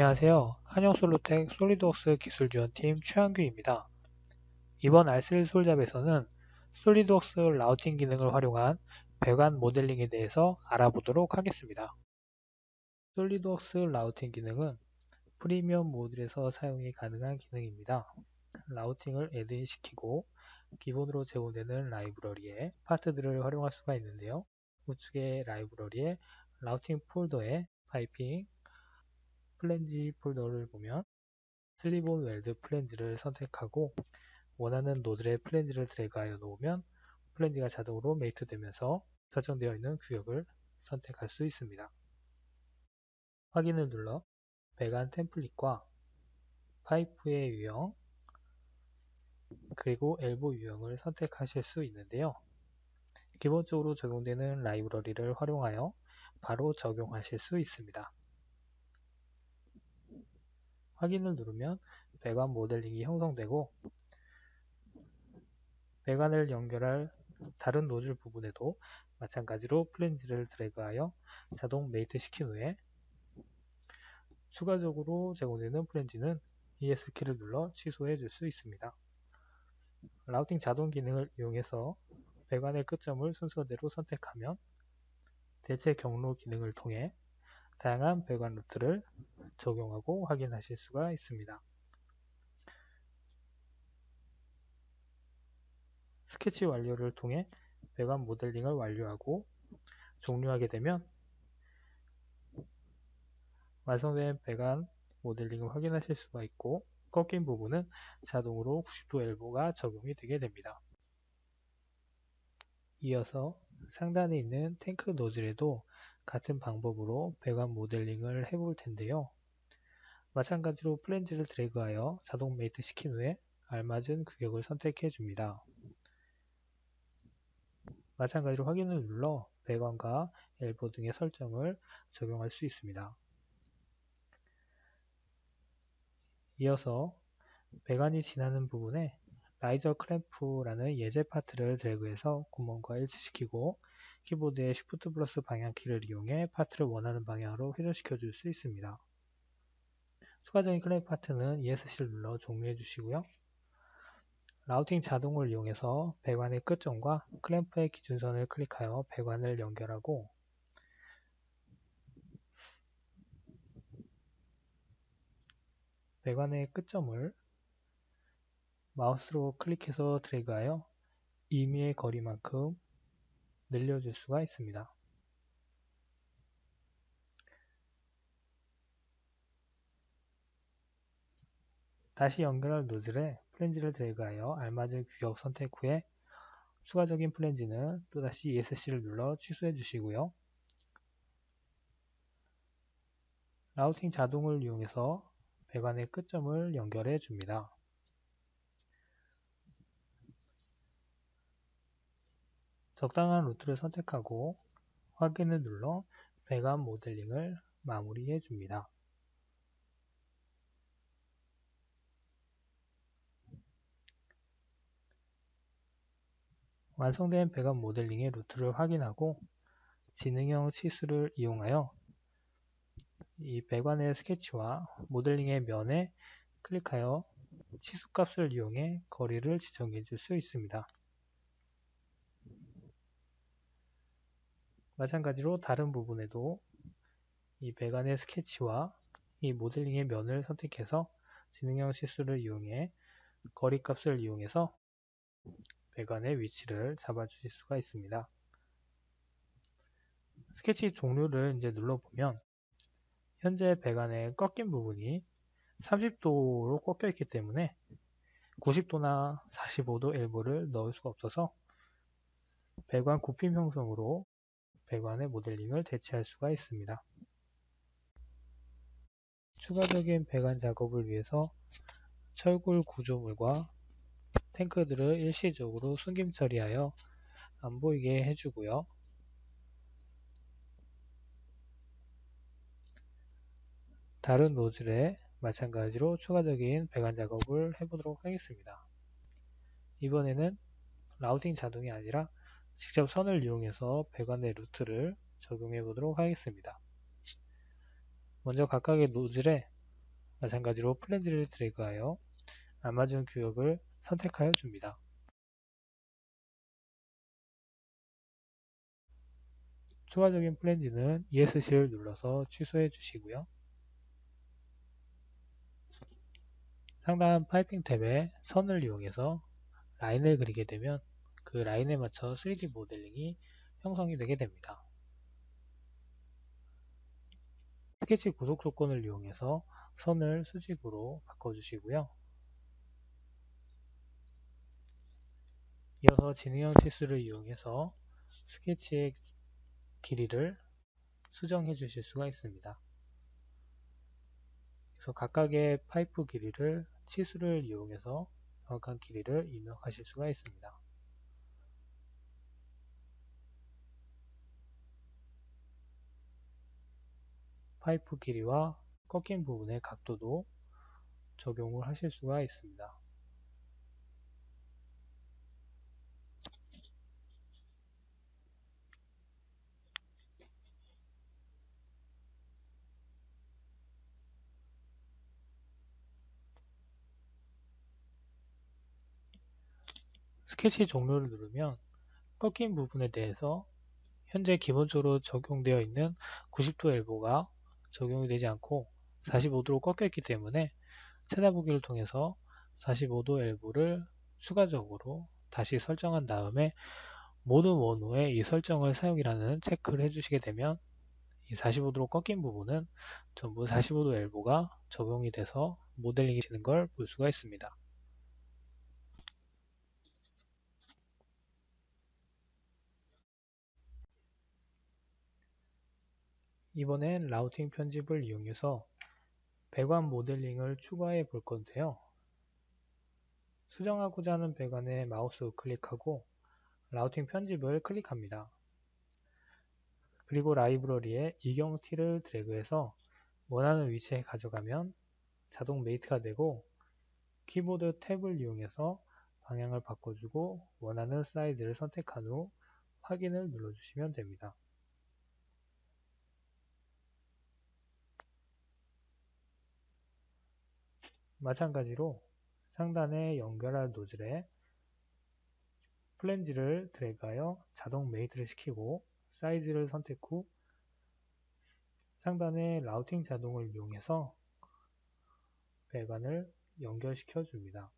안녕하세요. 한영솔루텍 솔리드웍스 기술지원팀 최한규입니다. 이번 R3 솔잡에서는 솔리드웍스 라우팅 기능을 활용한 배관 모델링에 대해서 알아보도록 하겠습니다. 솔리드웍스 라우팅 기능은 프리미엄 모듈에서 사용이 가능한 기능입니다. 라우팅을 애드인 시키고 기본으로 제공되는 라이브러리에 파트들을 활용할 수가 있는데요. 우측의 라이브러리에 라우팅 폴더에 파이핑, 플랜지 폴더를 보면 슬립온 웰드 플랜지를 선택하고 원하는 노즐의 플랜지를 드래그하여 놓으면 플랜지가 자동으로 메이트 되면서 설정되어 있는 구역을 선택할 수 있습니다. 확인을 눌러 배관 템플릿과 파이프의 유형 그리고 엘보 유형을 선택하실 수 있는데요. 기본적으로 적용되는 라이브러리를 활용하여 바로 적용하실 수 있습니다. 확인을 누르면 배관 모델링이 형성되고 배관을 연결할 다른 노즐 부분에도 마찬가지로 플랜지를 드래그하여 자동 메이트 시킨 후에 추가적으로 제공되는 플랜지는 ES키를 눌러 취소해 줄 수 있습니다. 라우팅 자동 기능을 이용해서 배관의 끝점을 순서대로 선택하면 대체 경로 기능을 통해 다양한 배관 루트를 적용하고 확인하실 수가 있습니다. 스케치 완료를 통해 배관 모델링을 완료하고 종료하게 되면 완성된 배관 모델링을 확인하실 수가 있고 꺾인 부분은 자동으로 90도 엘보가 적용이 되게 됩니다. 이어서 상단에 있는 탱크 노즐에도 같은 방법으로 배관 모델링을 해볼 텐데요. 마찬가지로 플랜지를 드래그하여 자동 메이트 시킨 후에 알맞은 구역을 선택해 줍니다. 마찬가지로 확인을 눌러 배관과 엘보 등의 설정을 적용할 수 있습니다. 이어서 배관이 지나는 부분에 라이저 클램프라는 예제 파트를 드래그해서 구멍과 일치시키고 키보드의 Shift 플러스 방향키를 이용해 파트를 원하는 방향으로 회전시켜 줄 수 있습니다. 추가적인 클램프 파트는 ESC를 눌러 종료해 주시고요. 라우팅 자동을 이용해서 배관의 끝점과 클램프의 기준선을 클릭하여 배관을 연결하고 배관의 끝점을 마우스로 클릭해서 드래그하여 임의의 거리만큼 늘려줄 수가 있습니다. 다시 연결할 노즐에 플랜지를 드래그하여 알맞은 규격 선택 후에 추가적인 플랜지는 또다시 ESC를 눌러 취소해 주시고요. 라우팅 자동을 이용해서 배관의 끝점을 연결해 줍니다. 적당한 루트를 선택하고 확인을 눌러 배관 모델링을 마무리해 줍니다. 완성된 배관 모델링의 루트를 확인하고 지능형 치수를 이용하여 이 배관의 스케치와 모델링의 면에 클릭하여 치수값을 이용해 거리를 지정해 줄 수 있습니다. 마찬가지로 다른 부분에도 이 배관의 스케치와 이 모델링의 면을 선택해서 지능형 치수를 이용해 거리값을 이용해서 배관의 위치를 잡아 주실 수가 있습니다. 스케치 종료를 이제 눌러보면 현재 배관의 꺾인 부분이 30도로 꺾여 있기 때문에 90도나 45도 엘보를 넣을 수가 없어서 배관 굽힘 형성으로 배관의 모델링을 대체할 수가 있습니다. 추가적인 배관 작업을 위해서 철골 구조물과 탱크들을 일시적으로 숨김 처리하여 안 보이게 해주고요. 다른 노즐에 마찬가지로 추가적인 배관 작업을 해보도록 하겠습니다. 이번에는 라우팅 자동이 아니라 직접 선을 이용해서 배관의 루트를 적용해 보도록 하겠습니다. 먼저 각각의 노즐에 마찬가지로 플랜지를 드래그하여 알맞은 구역을 선택하여 줍니다. 추가적인 플랜지는 ESC를 눌러서 취소해 주시고요. 상단 파이핑 탭에 선을 이용해서 라인을 그리게 되면 그 라인에 맞춰 3D 모델링이 형성이 되게 됩니다. 스케치 구속 조건을 이용해서 선을 수직으로 바꿔주시고요. 이어서 진행형 치수를 이용해서 스케치의 길이를 수정해 주실 수가 있습니다. 그래서 각각의 파이프 길이를 치수를 이용해서 정확한 길이를 입력하실 수가 있습니다. 파이프 길이와 꺾인 부분의 각도도 적용을 하실 수가 있습니다. 스케치 종료를 누르면 꺾인 부분에 대해서 현재 기본적으로 적용되어 있는 90도 엘보가 적용이 되지 않고 45도로 꺾여 있기 때문에 찾아보기를 통해서 45도 엘보를 추가적으로 다시 설정한 다음에 모든 원호에 이 설정을 사용이라는 체크를 해주시게 되면 이 45도로 꺾인 부분은 전부 45도 엘보가 적용이 돼서 모델링이 되는 걸 볼 수가 있습니다. 이번엔 라우팅 편집을 이용해서 배관 모델링을 추가해 볼 건데요. 수정하고자 하는 배관에 마우스 우클릭하고 라우팅 편집을 클릭합니다. 그리고 라이브러리에 이경티를 드래그해서 원하는 위치에 가져가면 자동 메이트가 되고 키보드 탭을 이용해서 방향을 바꿔주고 원하는 사이즈를 선택한 후 확인을 눌러주시면 됩니다. 마찬가지로 상단에 연결할 노즐에 플랜지를 드래그하여 자동 메이트를 시키고 사이즈를 선택 후 상단의 라우팅 자동을 이용해서 배관을 연결시켜 줍니다.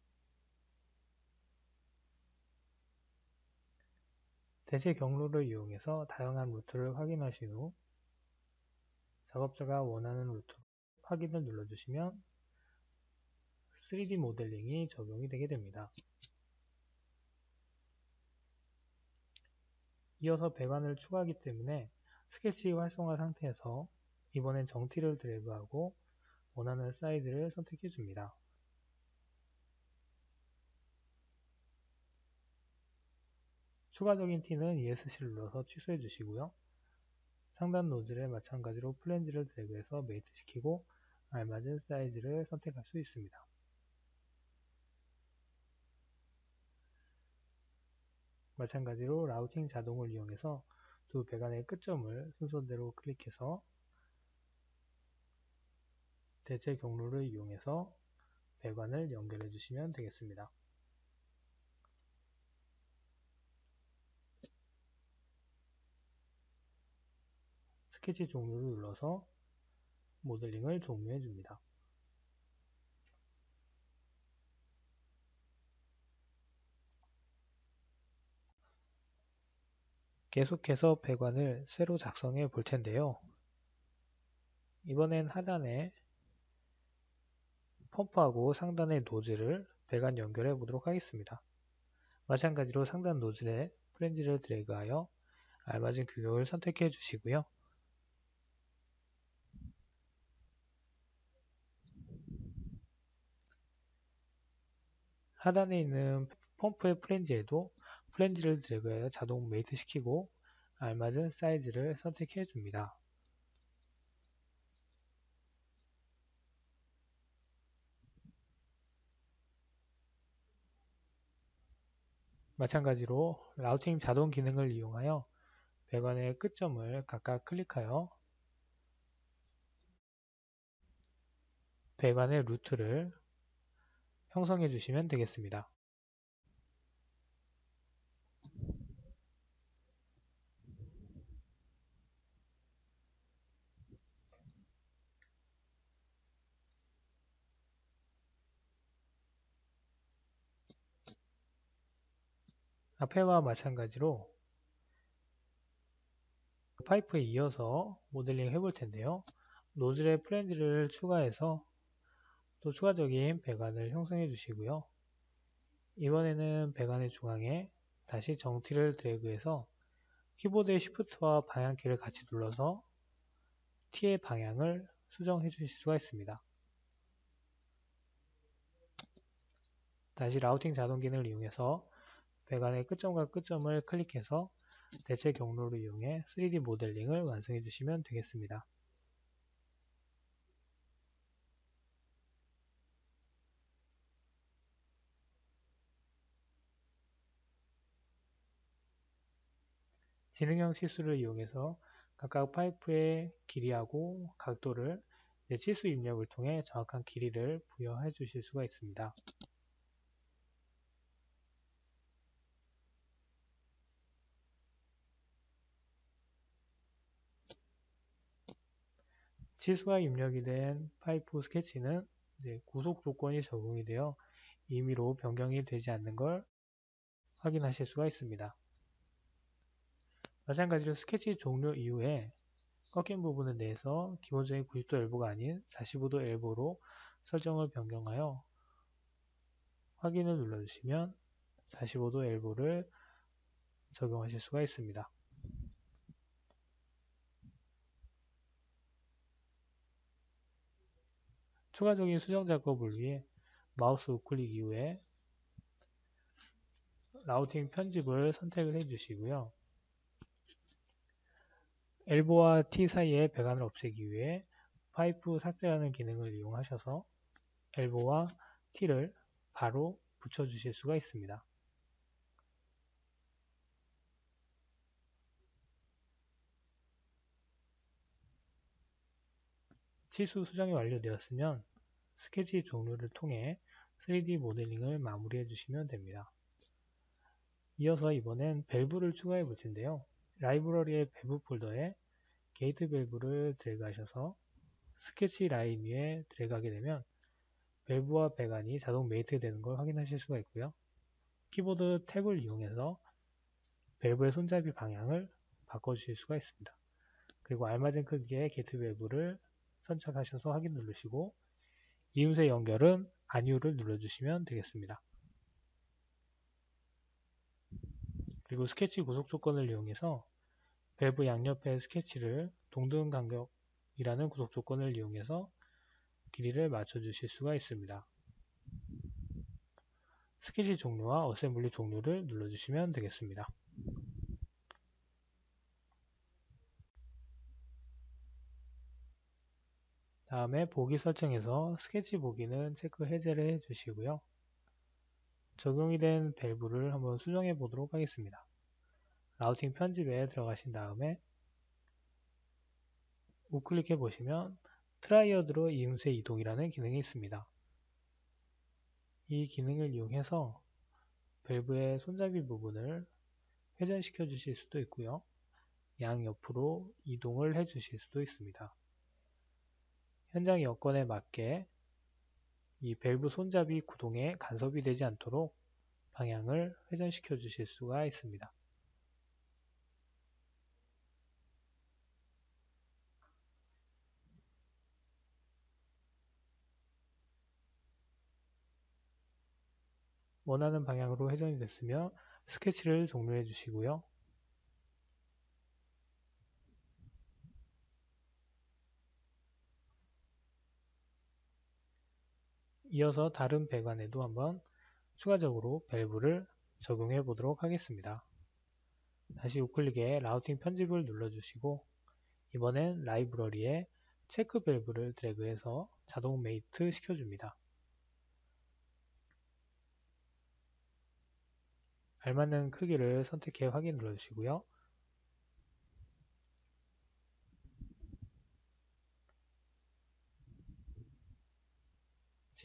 대체 경로를 이용해서 다양한 루트를 확인하신 후 작업자가 원하는 루트 확인을 눌러주시면 3D 모델링이 적용이 되게 됩니다. 이어서 배관을 추가하기 때문에 스케치 활성화 상태에서 이번엔 정티를 드래그하고 원하는 사이즈를 선택해 줍니다. 추가적인 티는 ESC를 눌러서 취소해 주시고요. 상단 노즐에 마찬가지로 플랜지를 드래그해서 메이트 시키고 알맞은 사이즈를 선택할 수 있습니다. 마찬가지로 라우팅 자동을 이용해서 두 배관의 끝점을 순서대로 클릭해서 대체 경로를 이용해서 배관을 연결해 주시면 되겠습니다. 스케치 종료를 눌러서 모델링을 종료해 줍니다. 계속해서 배관을 새로 작성해 볼 텐데요. 이번엔 하단에 펌프하고 상단의 노즐을 배관 연결해 보도록 하겠습니다. 마찬가지로 상단 노즐에 플랜지를 드래그하여 알맞은 규격을 선택해 주시고요. 하단에 있는 펌프의 플랜지에도 플랜지를 드래그하여 자동 메이트 시키고 알맞은 사이즈를 선택해 줍니다. 마찬가지로 라우팅 자동 기능을 이용하여 배관의 끝점을 각각 클릭하여 배관의 루트를 형성해 주시면 되겠습니다. 앞에와 마찬가지로 파이프에 이어서 모델링 해볼 텐데요. 노즐의 플랜지를 추가해서 또 추가적인 배관을 형성해 주시고요. 이번에는 배관의 중앙에 다시 정티를 드래그해서 키보드의 Shift와 방향키를 같이 눌러서 T의 방향을 수정해 주실 수가 있습니다. 다시 라우팅 자동 기능을 이용해서 배관의 끝점과 끝점을 클릭해서 대체 경로를 이용해 3D 모델링을 완성해 주시면 되겠습니다. 지능형 치수를 이용해서 각각 파이프의 길이하고 각도를 치수 입력을 통해 정확한 길이를 부여해 주실 수가 있습니다. 치수가 입력이 된 파이프 스케치는 구속 조건이 적용이 되어 임의로 변경이 되지 않는 걸 확인하실 수가 있습니다. 마찬가지로 스케치 종료 이후에 꺾인 부분에 대해서 기본적인 90도 엘보가 아닌 45도 엘보로 설정을 변경하여 확인을 눌러주시면 45도 엘보를 적용하실 수가 있습니다. 추가적인 수정 작업을 위해 마우스 우클릭 이후에 라우팅 편집을 선택을 해주시고요. 엘보와 T 사이의 배관을 없애기 위해 파이프 삭제라는 기능을 이용하셔서 엘보와 T를 바로 붙여주실 수가 있습니다. 치수 수정이 완료되었으면 스케치 종료를 통해 3D 모델링을 마무리해 주시면 됩니다. 이어서 이번엔 밸브를 추가해 볼 텐데요. 라이브러리의 밸브 폴더에 게이트 밸브를 드래그하셔서 스케치 라인 위에 드래그하게 되면 밸브와 배관이 자동 메이트 되는 걸 확인하실 수가 있고요. 키보드 탭을 이용해서 밸브의 손잡이 방향을 바꿔주실 수가 있습니다. 그리고 알맞은 크기의 게이트 밸브를 선착하셔서 확인 누르시고 이음새 연결은 아니오를 눌러주시면 되겠습니다. 그리고 스케치 구속 조건을 이용해서 밸브 양옆의 스케치를 동등 간격이라는 구속 조건을 이용해서 길이를 맞춰주실 수가 있습니다. 스케치 종료와 어셈블리 종료를 눌러주시면 되겠습니다. 다음에 보기 설정에서 스케치 보기는 체크 해제를 해주시고요. 적용이 된 밸브를 한번 수정해 보도록 하겠습니다. 라우팅 편집에 들어가신 다음에 우클릭해 보시면 트라이어드로 이음새 이동이라는 기능이 있습니다. 이 기능을 이용해서 밸브의 손잡이 부분을 회전시켜 주실 수도 있고요. 양옆으로 이동을 해 주실 수도 있습니다. 현장 여건에 맞게 이 밸브 손잡이 구동에 간섭이 되지 않도록 방향을 회전시켜 주실 수가 있습니다. 원하는 방향으로 회전이 됐으며 스케치를 종료해 주시고요. 이어서 다른 배관에도 한번 추가적으로 밸브를 적용해 보도록 하겠습니다. 다시 우클릭에 라우팅 편집을 눌러주시고 이번엔 라이브러리에 체크 밸브를 드래그해서 자동 메이트 시켜줍니다. 알맞는 크기를 선택해 확인 눌러주시고요.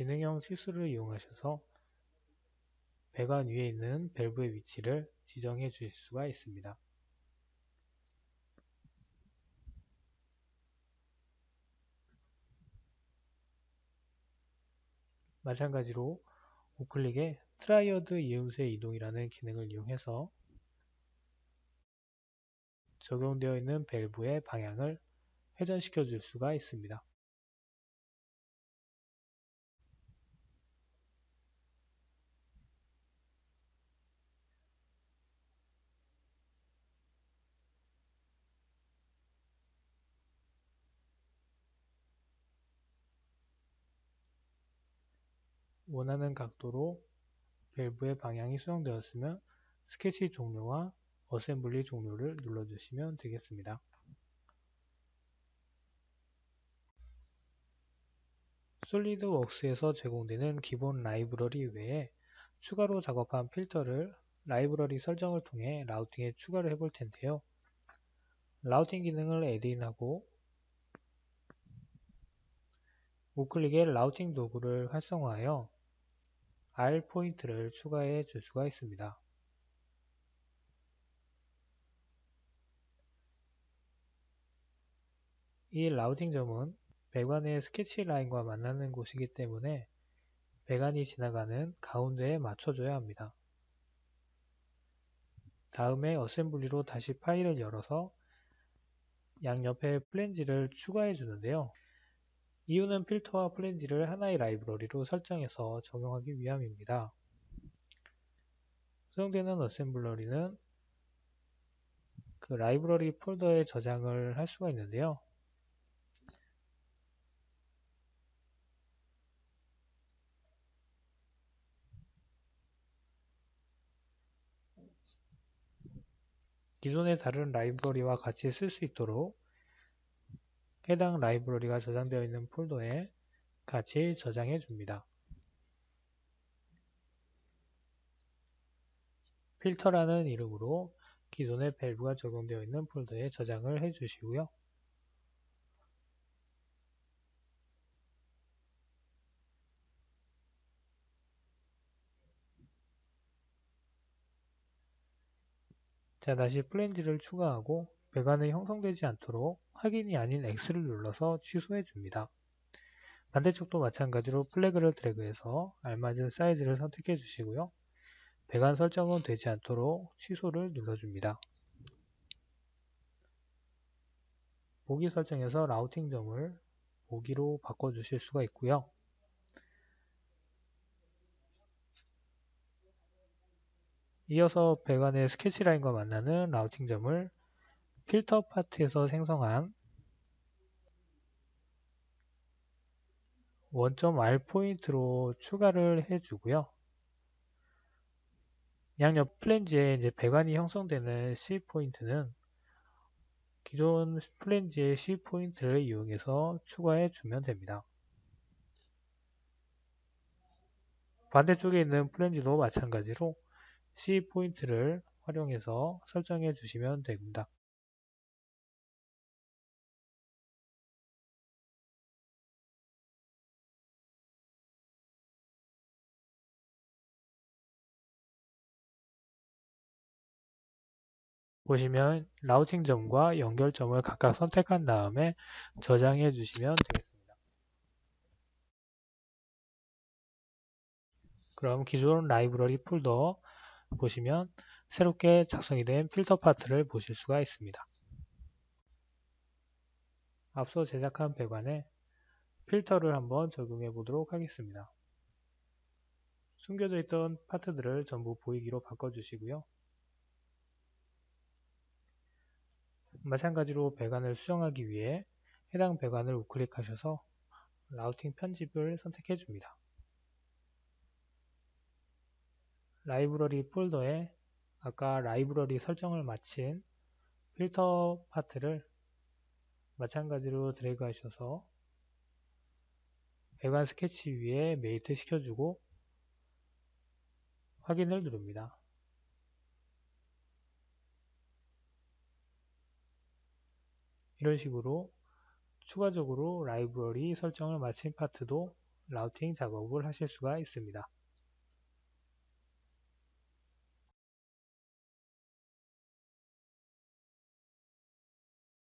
지능형 치수를 이용하셔서 배관 위에 있는 밸브의 위치를 지정해 주실 수가 있습니다. 마찬가지로 우클릭에 트라이어드 이음수의 이동이라는 기능을 이용해서 적용되어 있는 밸브의 방향을 회전시켜 줄 수가 있습니다. 원하는 각도로 밸브의 방향이 수정되었으면 스케치 종료와 어셈블리 종료를 눌러주시면 되겠습니다. 솔리드웍스에서 제공되는 기본 라이브러리 외에 추가로 작업한 필터를 라이브러리 설정을 통해 라우팅에 추가를 해볼 텐데요. 라우팅 기능을 애드인하고 우클릭에 라우팅 도구를 활성화하여 R 포인트를 추가해 줄 수가 있습니다. 이 라우팅 점은 배관의 스케치 라인과 만나는 곳이기 때문에 배관이 지나가는 가운데에 맞춰줘야 합니다. 다음에 어셈블리로 다시 파일을 열어서 양옆에 플랜지를 추가해 주는데요. 이유는 필터와 플랜지를 하나의 라이브러리로 설정해서 적용하기 위함입니다. 사용되는 어셈블러리는 그 라이브러리 폴더에 저장을 할 수가 있는데요. 기존의 다른 라이브러리와 같이 쓸 수 있도록 해당 라이브러리가 저장되어 있는 폴더에 같이 저장해 줍니다. 필터라는 이름으로 기존의 밸브가 적용되어 있는 폴더에 저장을 해 주시고요. 자, 다시 플랜지를 추가하고 배관이 형성되지 않도록 확인이 아닌 X를 눌러서 취소해 줍니다. 반대쪽도 마찬가지로 플래그를 드래그해서 알맞은 사이즈를 선택해 주시고요. 배관 설정은 되지 않도록 취소를 눌러줍니다. 보기 설정에서 라우팅 점을 보기로 바꿔주실 수가 있고요. 이어서 배관의 스케치 라인과 만나는 라우팅 점을 필터 파트에서 생성한 원점 R 포인트로 추가를 해주고요. 양옆 플랜지에 이제 배관이 형성되는 C 포인트는 기존 플랜지의 C 포인트를 이용해서 추가해 주면 됩니다. 반대쪽에 있는 플랜지도 마찬가지로 C 포인트를 활용해서 설정해 주시면 됩니다. 보시면 라우팅 점과 연결점을 각각 선택한 다음에 저장해 주시면 되겠습니다. 그럼 기존 라이브러리 폴더 보시면 새롭게 작성이 된 필터 파트를 보실 수가 있습니다. 앞서 제작한 배관에 필터를 한번 적용해 보도록 하겠습니다. 숨겨져 있던 파트들을 전부 보이기로 바꿔주시고요. 마찬가지로 배관을 수정하기 위해 해당 배관을 우클릭하셔서 라우팅 편집을 선택해 줍니다. 라이브러리 폴더에 아까 라이브러리 설정을 마친 필터 파트를 마찬가지로 드래그 하셔서 배관 스케치 위에 메이트 시켜주고 확인을 누릅니다. 이런 식으로 추가적으로 라이브러리 설정을 마친 파트도 라우팅 작업을 하실 수가 있습니다.